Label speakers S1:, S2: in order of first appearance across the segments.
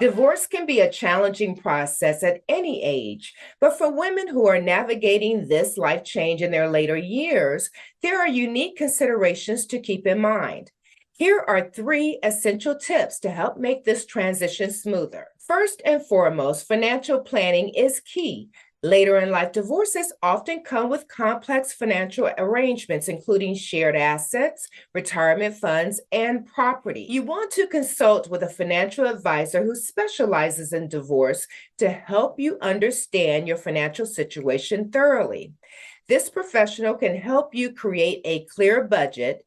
S1: Divorce can be a challenging process at any age, but for women who are navigating this life change in their later years, there are unique considerations to keep in mind. Here are three essential tips to help make this transition smoother. First and foremost, financial planning is key. Later in life, divorces often come with complex financial arrangements, including shared assets, retirement funds, and property. You want to consult with a financial advisor who specializes in divorce to help you understand your financial situation thoroughly. This professional can help you create a clear budget,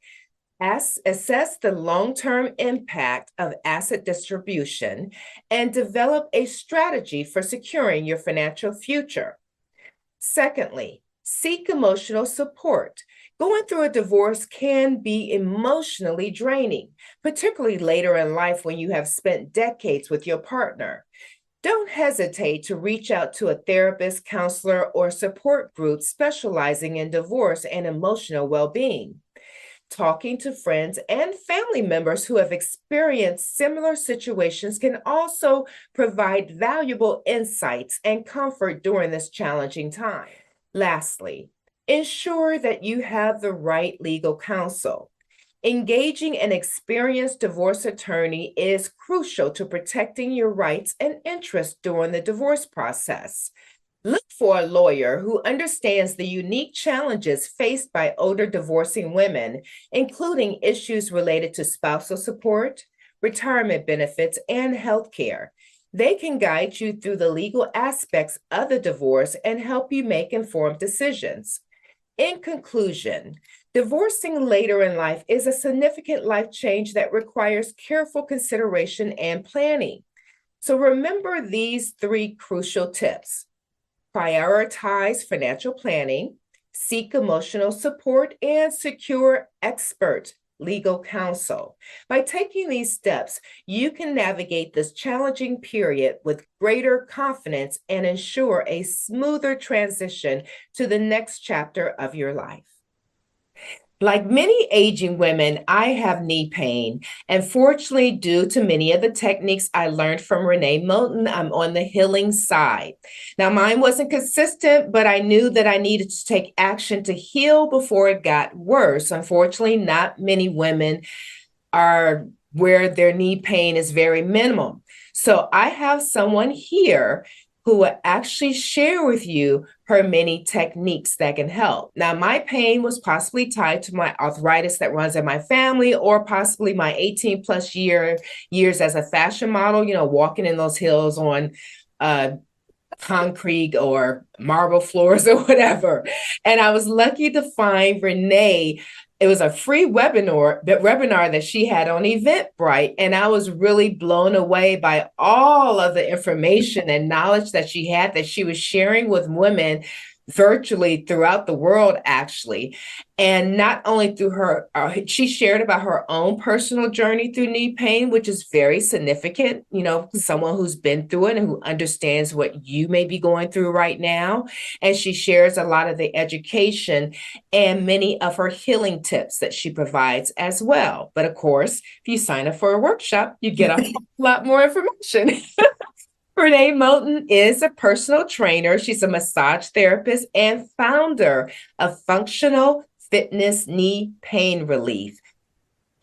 S1: assess the long term impact of asset distribution, and develop a strategy for securing your financial future. Secondly, seek emotional support. Going through a divorce can be emotionally draining, particularly later in life when you have spent decades with your partner. Don't hesitate to reach out to a therapist, counselor, or support group specializing in divorce and emotional well being. Talking to friends and family members who have experienced similar situations can also provide valuable insights and comfort during this challenging time. Lastly, ensure that you have the right legal counsel. Engaging an experienced divorce attorney is crucial to protecting your rights and interests during the divorce process. Look for a lawyer who understands the unique challenges faced by older divorcing women, including issues related to spousal support, retirement benefits, and health care. They can guide you through the legal aspects of the divorce and help you make informed decisions. In conclusion, divorcing later in life is a significant life change that requires careful consideration and planning. So remember these three crucial tips. Prioritize financial planning, seek emotional support, and secure expert legal counsel. By taking these steps, you can navigate this challenging period with greater confidence and ensure a smoother transition to the next chapter of your life. Like many aging women, I have knee pain. And fortunately, due to many of the techniques I learned from Renee Moulton, I'm on the healing side. Now, mine wasn't consistent, but I knew that I needed to take action to heal before it got worse. Unfortunately, not many women are where their knee pain is very minimal. So I have someone here who will actually share with you her many techniques that can help. Now, my pain was possibly tied to my arthritis that runs in my family, or possibly my 18 plus years as a fashion model, walking in those hills on concrete or marble floors or whatever. And I was lucky to find Renee. It was a free webinar that she had on Eventbrite. And I was really blown away by all of the information and knowledge that she had that she was sharing with women virtually throughout the world, actually. And not only through her, she shared about her own personal journey through knee pain, which is very significant, someone who's been through it and who understands what you may be going through right now. And she shares a lot of the education and many of her healing tips that she provides as well. But of course, if you sign up for a workshop, you get a lot more information. Renee Moulton is a personal trainer. She's a massage therapist and founder of Functional Fitness Knee Pain Relief.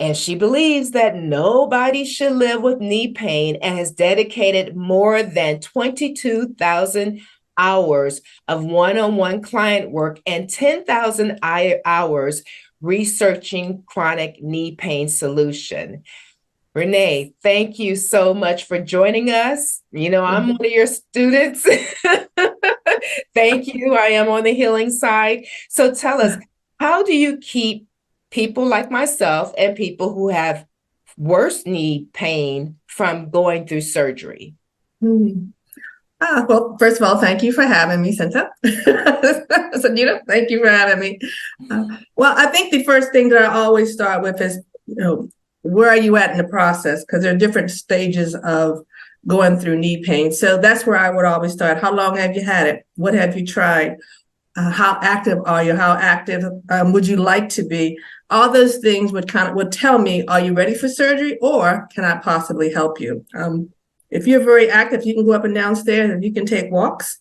S1: And she believes that nobody should live with knee pain and has dedicated more than 22,000 hours of one-on-one client work and 10,000 hours researching chronic knee pain solution. Renee, thank you so much for joining us. I'm one of your students. Thank you. I am on the healing side. So tell us, how do you keep people like myself and people who have worse knee pain from going through surgery?
S2: Well, first of all, thank you for having me, Cinta. So, thank you for having me. Well, I think the first thing that I always start with is, where are you at in the process? Because there are different stages of going through knee pain. So that's where I would always start. How long have you had it? What have you tried? How active are you? How active would you like to be? All those things would tell me, are you ready for surgery, or can I possibly help you? If you're very active, you can go up and downstairs and you can take walks.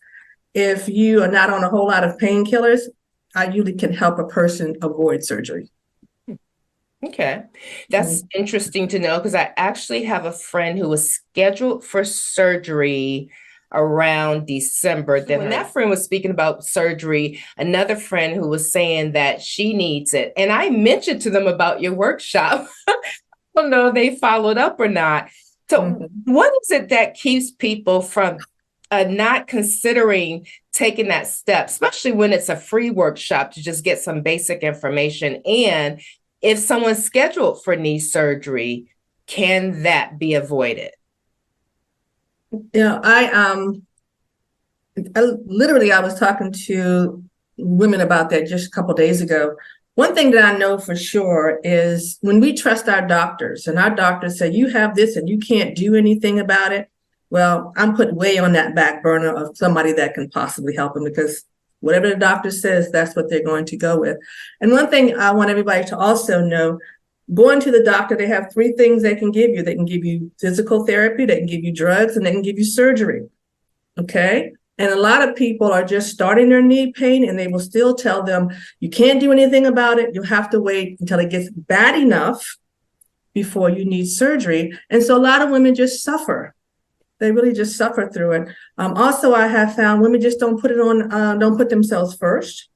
S2: If you are not on a whole lot of painkillers, I usually can help a person avoid surgery.
S1: Okay. That's interesting to know because I actually have a friend who was scheduled for surgery around December. Then when that friend was speaking about surgery, another friend who was saying that she needs it. And I mentioned to them about your workshop. I don't know if they followed up or not. So what is it that keeps people from not considering taking that step, especially when it's a free workshop to just get some basic information? And if someone's scheduled for knee surgery, can that be avoided?
S2: I literally I was talking to women about that just a couple of days ago. One thing that I know for sure is when we trust our doctors and our doctors say, you have this and you can't do anything about it. Well, I'm put way on that back burner of somebody that can possibly help them, because whatever the doctor says, that's what they're going to go with. And one thing I want everybody to also know, going to the doctor, they have three things they can give you. They can give you physical therapy, they can give you drugs, and they can give you surgery. Okay? And a lot of people are just starting their knee pain and they will still tell them, you can't do anything about it. You'll have to wait until it gets bad enough before you need surgery. And so a lot of women just suffer. They really just suffer through it. Also, I have found women just don't put themselves first.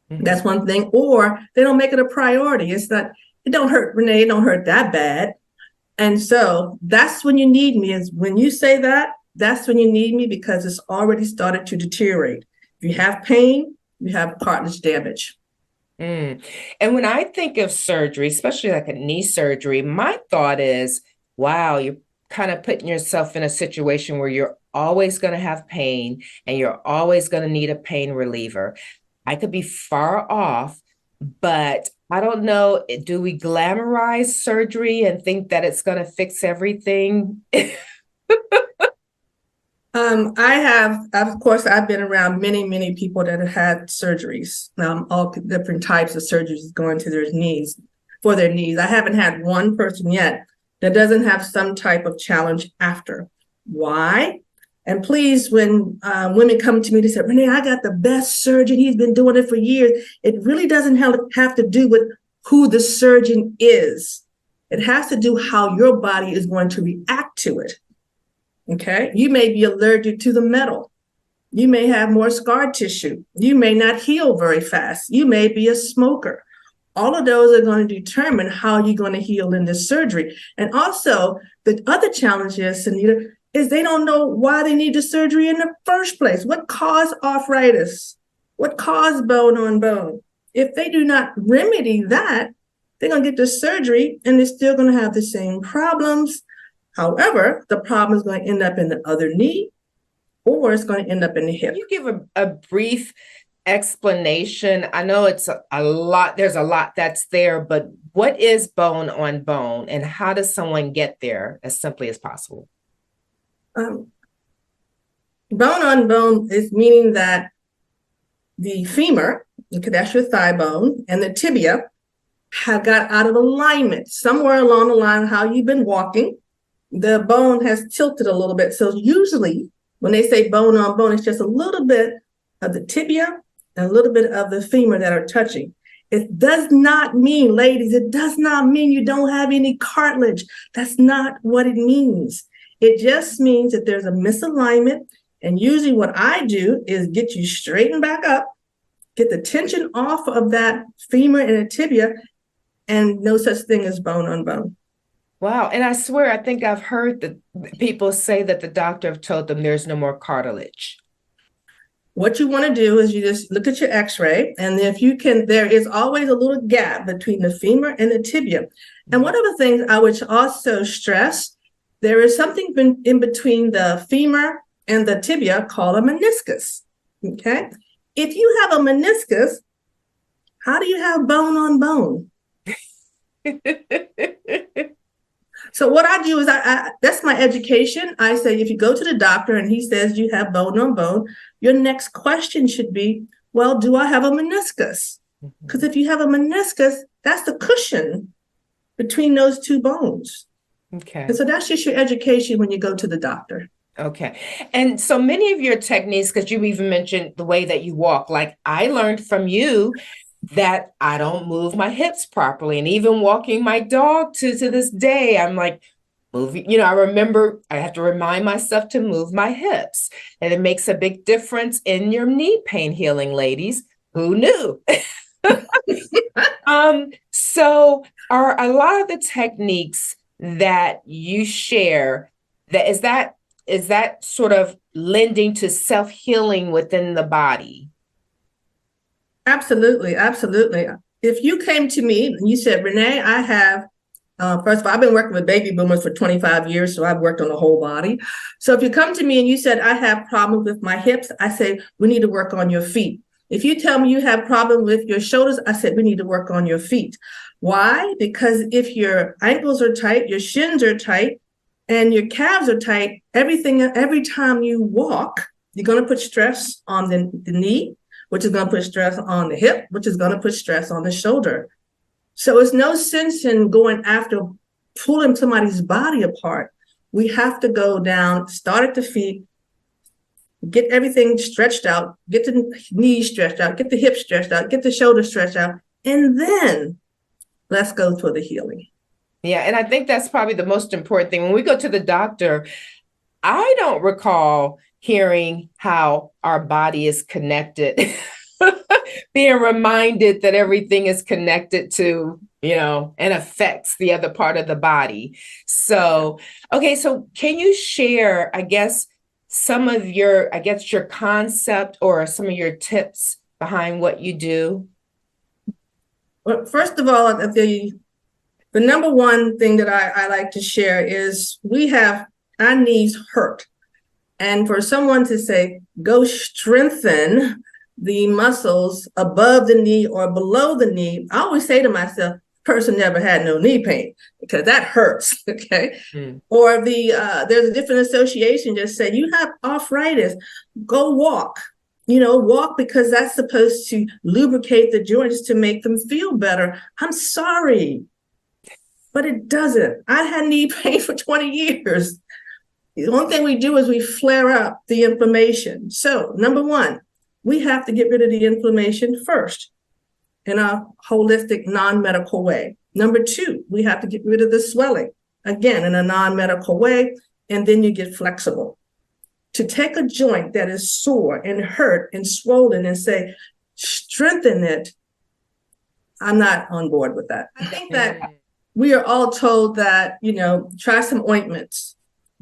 S2: That's one thing. Or they don't make it a priority. It's not, it don't hurt, Renee, it don't hurt that bad. And so that's when you need me, is when you say that, that's when you need me, because it's already started to deteriorate. If you have pain, you have cartilage damage.
S1: And when I think of surgery, especially like a knee surgery, my thought is, wow, you're kind of putting yourself in a situation where you're always going to have pain and you're always going to need a pain reliever. I could be far off, but I don't know. Do we glamorize surgery and think that it's going to fix everything?
S2: Of course, I've been around many people that have had surgeries, all different types of surgeries going to their knees, for their knees. I haven't had one person yet that doesn't have some type of challenge after. Why? And please, when women come to me, they say, Renee, I got the best surgeon. He's been doing it for years. It really doesn't have to do with who the surgeon is. It has to do how your body is going to react to it. Okay? You may be allergic to the metal. You may have more scar tissue. You may not heal very fast. You may be a smoker. All of those are going to determine how you're going to heal in this surgery. And also, the other challenge is, Sanita, is they don't know why they need the surgery in the first place. What caused arthritis? What caused bone on bone? If they do not remedy that, they're going to get the surgery and they're still going to have the same problems. However, the problem is going to end up in the other knee, or it's going to end up in the hip. Can you
S1: give a brief explanation? I know it's a lot, there's a lot that's there, but what is bone on bone and how does someone get there as simply as possible?
S2: Bone on bone is meaning that the femur, okay, that's your thigh bone, and the tibia have got out of alignment somewhere along the line. How you've been walking, the bone has tilted a little bit. So usually when they say bone on bone, it's just a little bit of the tibia and a little bit of the femur that are touching. It does not mean, ladies, it does not mean you don't have any cartilage. That's not what it means. It just means that there's a misalignment. And usually what I do is get you straightened back up, get the tension off of that femur and the tibia, and no such thing as bone on bone.
S1: Wow. And I swear, I think I've heard that people say that the doctor have told them there's no more cartilage.
S2: What you want to do is you just look at your x-ray, and if you can, there is always a little gap between the femur and the tibia. And one of the things I would also stress, there is something in between the femur and the tibia called a meniscus. Okay? If you have a meniscus, how do you have bone on bone? So what I do is I that's my education. I say, if you go to the doctor and he says you have bone on bone, your next question should be, well, do I have a meniscus? Because if you have a meniscus, that's the cushion between those two bones.
S1: Okay.
S2: And so that's just your education when you go to the doctor.
S1: Okay. And so many of your techniques, because you even mentioned the way that you walk, like I learned from you that I don't move my hips properly. And even walking my dog to this day, I'm like, moving, I remember I have to remind myself to move my hips. And it makes a big difference in your knee pain healing, ladies. Who knew? So are a lot of the techniques that you share, that is that sort of lending to self-healing within the body?
S2: Absolutely, absolutely. If you came to me and you said, Renee, I have, first of all, I've been working with baby boomers for 25 years, so I've worked on the whole body. So if you come to me and you said, I have problems with my hips, I say, we need to work on your feet. If you tell me you have problems with your shoulders, I said, we need to work on your feet. Why? Because if your ankles are tight, your shins are tight, and your calves are tight, every time you walk, you're going to put stress on the knee, which is going to put stress on the hip, which is going to put stress on the shoulder. So it's no sense in going after pulling somebody's body apart. We have to go down, start at the feet, get everything stretched out, get the knees stretched out, get the hips stretched out, get the shoulders stretched out, and then let's go for the healing.
S1: Yeah, and I think that's probably the most important thing. When we go to the doctor, I don't recall hearing how our body is connected, being reminded that everything is connected to, and affects the other part of the body. So, okay, so can you share, I guess, some of your concept or some of your tips behind what you do?
S2: Well, first of all, the number one thing that I like to share is our knees hurt. And for someone to say, go strengthen the muscles above the knee or below the knee, I always say to myself, person never had no knee pain because that hurts, okay? Or there's a different association that say, you have arthritis, go walk. Walk because that's supposed to lubricate the joints to make them feel better. I'm sorry, but it doesn't. I had knee pain for 20 years. The only thing we do is we flare up the inflammation. So, number one, we have to get rid of the inflammation first in a holistic, non-medical way. Number two, we have to get rid of the swelling, again, in a non-medical way, and then you get flexible. To take a joint that is sore and hurt and swollen and say, strengthen it, I'm not on board with that. I think that we are all told that, try some ointments,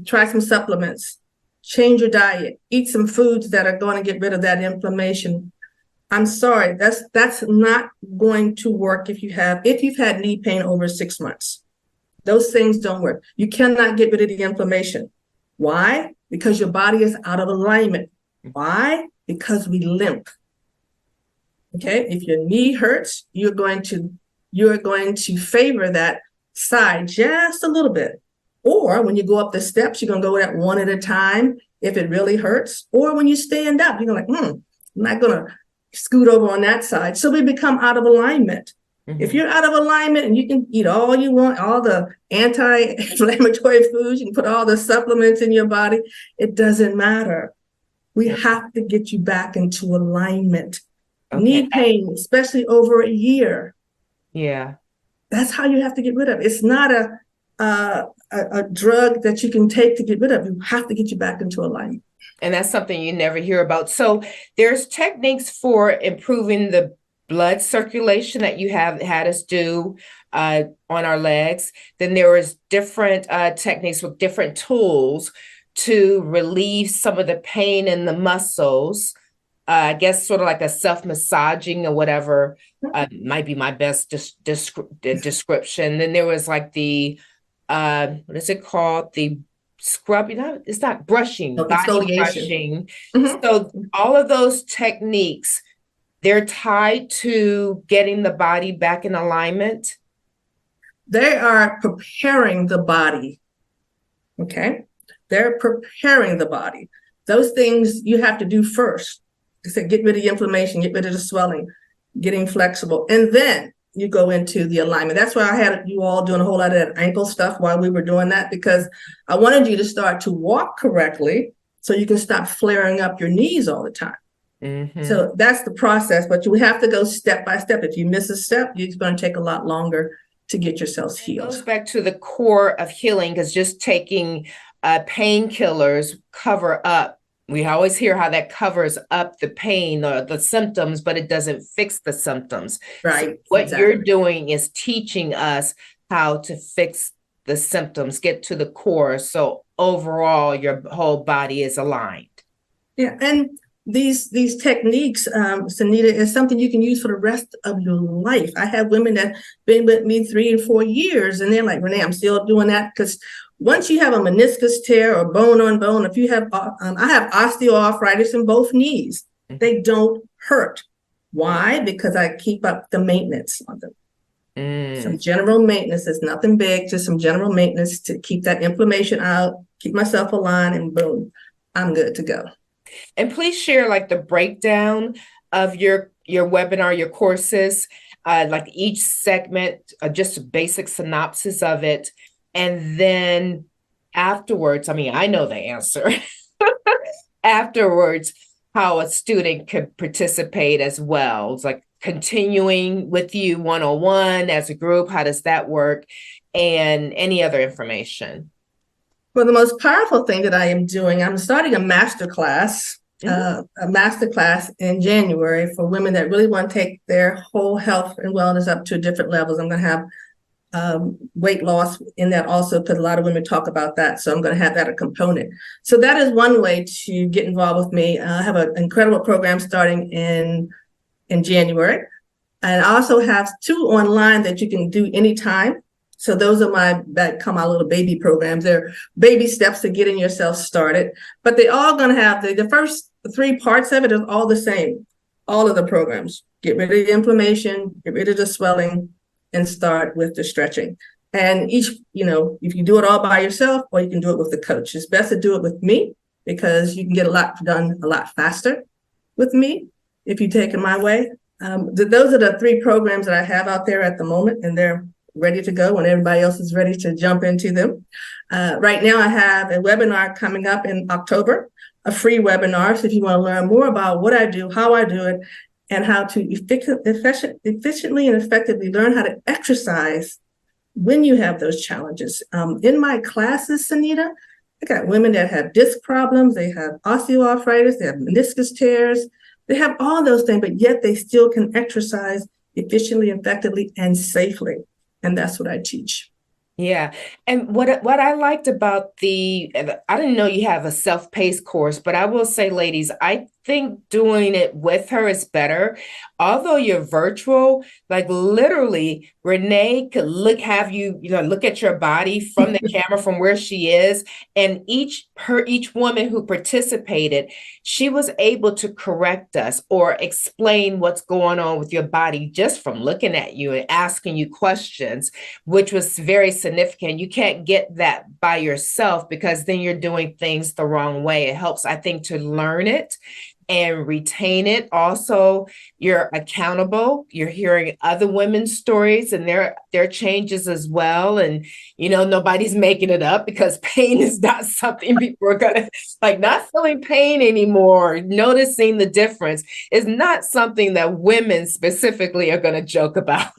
S2: try some supplements, change your diet, eat some foods that are going to get rid of that inflammation. I'm sorry, that's not going to work if you've had knee pain over 6 months. Those things don't work. You cannot get rid of the inflammation. Why? Because your body is out of alignment. Why? Because we limp. Okay, if your knee hurts, you're going to favor that side just a little bit. Or when you go up the steps, you're going to go that one at a time if it really hurts. Or when you stand up, you're like, I'm not going to scoot over on that side. So we become out of alignment. Mm-hmm. If you're out of alignment and you can eat all you want, all the anti-inflammatory foods, you can put all the supplements in your body, it doesn't matter. We have to get you back into alignment. Okay. Knee pain, especially over a year.
S1: Yeah.
S2: That's how you have to get rid of it. It's not a drug that you can take to get rid of. You have to get you back into alignment.
S1: And that's something you never hear about. So there's techniques for improving the blood circulation that you have had us do on our legs. Then there is different techniques with different tools to relieve some of the pain in the muscles. I guess sort of like a self-massaging or whatever might be my best description. Then there was like the, what is it called? The scrubbing, it's not brushing, body brushing. Mm-hmm. So all of those techniques, they're tied to getting the body back in alignment.
S2: They are preparing the body. Okay. They're preparing the body. Those things you have to do first. So get rid of the inflammation, get rid of the swelling, getting flexible. And then you go into the alignment. That's why I had you all doing a whole lot of that ankle stuff while we were doing that, because I wanted you to start to walk correctly so you can stop flaring up your knees all the time. So that's the process, but you have to go step by step. If you miss a step, it's going to take a lot longer to get yourselves healed.
S1: It goes back to the core of healing, because just taking painkillers cover up. We always hear how that covers up the pain or the symptoms, but it doesn't fix the symptoms.
S2: Right.
S1: So what you're doing is teaching us how to fix the symptoms, get to the core. So overall, your whole body is aligned.
S2: Yeah. And these techniques, Sunita, is something you can use for the rest of your life. I have women that been with me 3 and 4 years, and they're like, Renee, I'm still doing that. Because once you have a meniscus tear or bone on bone, if you have, I have osteoarthritis in both knees, they don't hurt. Why? Because I keep up the maintenance on them. Some general maintenance is nothing big, just some general maintenance to keep that inflammation out, keep myself aligned, and boom, I'm good to go.
S1: And please share like the breakdown of your webinar, your courses, like each segment, just a basic synopsis of it. And then afterwards, I mean, I know the answer. Afterwards, how a student could participate as well. It's like continuing with you one-on-one as a group. How does that work? And any other information.
S2: Well, the most powerful thing that I am doing, I'm starting a master class in January for women that really want to take their whole health and wellness up to different levels. I'm going to have weight loss in that also, because a lot of women talk about that. So I'm going to have that a component. So that is one way to get involved with me. I have an incredible program starting in January. And I also have 2 online that you can do anytime. So those are my little baby programs. They're baby steps to getting yourself started, but they all going to have the first 3 parts of it is all the same. All of the programs, get rid of the inflammation, get rid of the swelling, and start with the stretching. And each, if you do it all by yourself, or you can do it with the coach. It's best to do it with me, because you can get a lot done a lot faster with me if you take it my way. Those are the 3 programs that I have out there at the moment, and they're ready to go when everybody else is ready to jump into them. Right now, I have a webinar coming up in October, a free webinar. So if you want to learn more about what I do, how I do it, and how to efficiently and effectively learn how to exercise when you have those challenges. In my classes, Sunita, I got women that have disc problems, they have osteoarthritis, they have meniscus tears, they have all those things, but yet they still can exercise efficiently, effectively, and safely. And that's what I teach.
S1: Yeah. And what I liked about I didn't know you have a self-paced course, but I will say, ladies, I think doing it with her is better. Although you're virtual, like literally Renee could look at your body from the camera from where she is. And each woman who participated, she was able to correct us or explain what's going on with your body just from looking at you and asking you questions, which was very significant. You can't get that by yourself, because then you're doing things the wrong way. It helps, I think, to learn it and retain it. Also, you're accountable. You're hearing other women's stories and their changes as well. And, nobody's making it up, because pain is not something people are going to, like, not feeling pain anymore. Noticing the difference is not something that women specifically are going to joke about.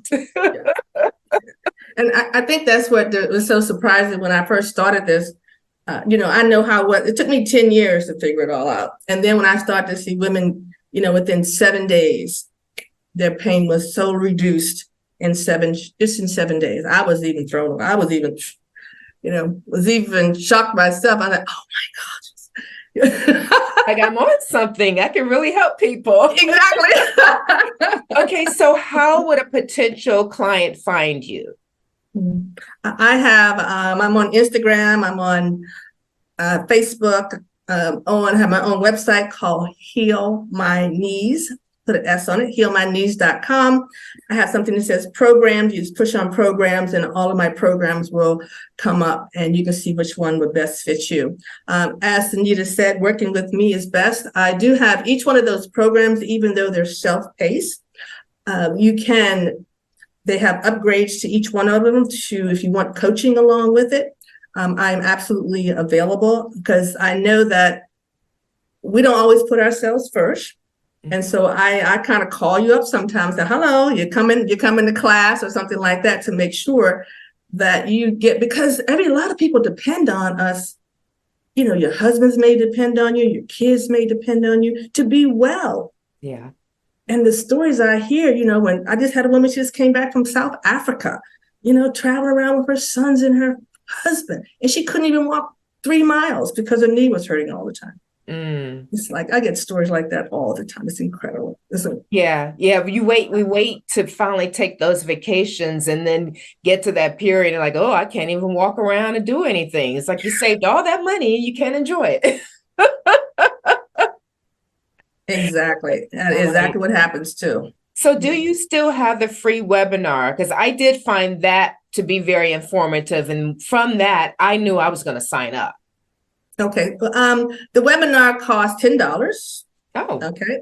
S2: And I think that's what was so surprising when I first started this. I know it took me 10 years to figure it all out. And then when I started to see women, within 7 days, their pain was so reduced in 7 days. I was even thrown away. I was even shocked myself. I was like, oh my gosh.
S1: Like, I'm on something. I can really help people.
S2: Exactly.
S1: Okay. So how would a potential client find you?
S2: I have, I'm on Instagram, I'm on Facebook, have my own website called Heal My Knees, put an S on it, healmyknees.com. I have something that says programs. You just push on programs and all of my programs will come up and you can see which one would best fit you. As Sunita said, working with me is best. I do have each one of those programs, even though they're self-paced. You can They have upgrades to each one of them if you want coaching along with it. I'm absolutely available because I know that we don't always put ourselves first. And so I kind of call you up sometimes that, hello, you come to class or something like that to make sure that you get, because a lot of people depend on us. Your husbands may depend on you, your kids may depend on you to be well.
S1: Yeah.
S2: And the stories I hear, when I just had a woman, she just came back from South Africa, traveling around with her sons and her husband, and she couldn't even walk 3 miles because her knee was hurting all the time. It's like, I get stories like that all the time. It's incredible.
S1: Yeah. We wait to finally take those vacations and then get to that period and like, oh, I can't even walk around and do anything. It's like you saved all that money, you can't enjoy it.
S2: Exactly. That's exactly what happens too.
S1: So do you still have the free webinar? Because I did find that to be very informative. And from that, I knew I was going to sign up.
S2: Okay. The webinar costs $10.
S1: Oh.
S2: Okay.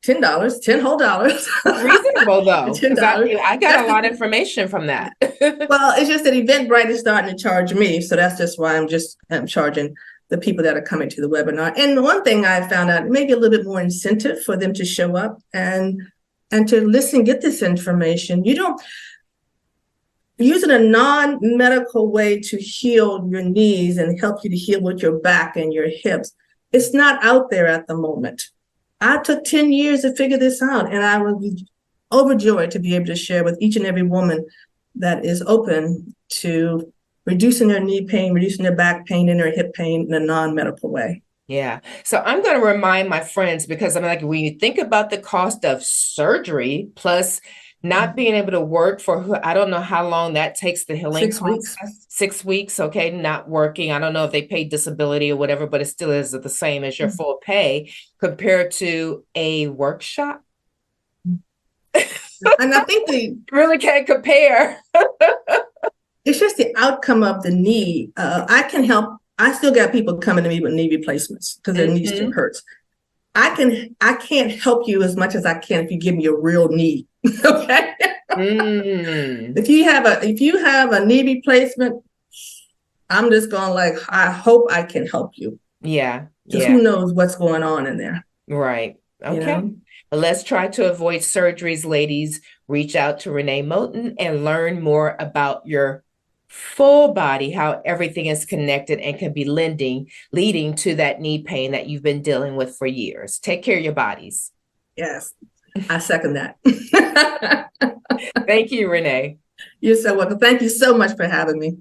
S2: $10, 10 whole dollars.
S1: Reasonable though.
S2: $10.
S1: I got a lot of information from that.
S2: Well, it's just that Eventbrite is starting to charge me. So that's just why I'm charging the people that are coming to the webinar. And one thing I found out, maybe a little bit more incentive for them to show up and to listen, get this information. Using a non-medical way to heal your knees and help you to heal with your back and your hips. It's not out there at the moment. I took 10 years to figure this out, and I will be overjoyed to be able to share with each and every woman that is open to reducing their knee pain, reducing their back pain and their hip pain in a non-medical way.
S1: Yeah. So I'm going to remind my friends, because I'm like, when you think about the cost of surgery plus not being able to work for, I don't know how long that takes, the healing
S2: 6 weeks.
S1: 6 weeks. Okay. Not working. I don't know if they pay disability or whatever, but it still is the same as your full pay compared to a workshop.
S2: And I think they
S1: really can't compare.
S2: It's just the outcome of the knee. I can help. I still got people coming to me with knee replacements because their knee still hurts. I can't help you as much as I can if you give me a real knee. Okay. If you have a knee replacement, I'm just going like, I hope I can help you.
S1: Yeah.
S2: Because who knows what's going on in there.
S1: Right. Okay. But let's try to avoid surgeries, ladies. Reach out to Renee Moten and learn more about your full body, how everything is connected and can be leading to that knee pain that you've been dealing with for years. Take care of your bodies.
S2: Yes, I second that.
S1: Thank you, Renee.
S2: You're so welcome. Thank you so much for having me.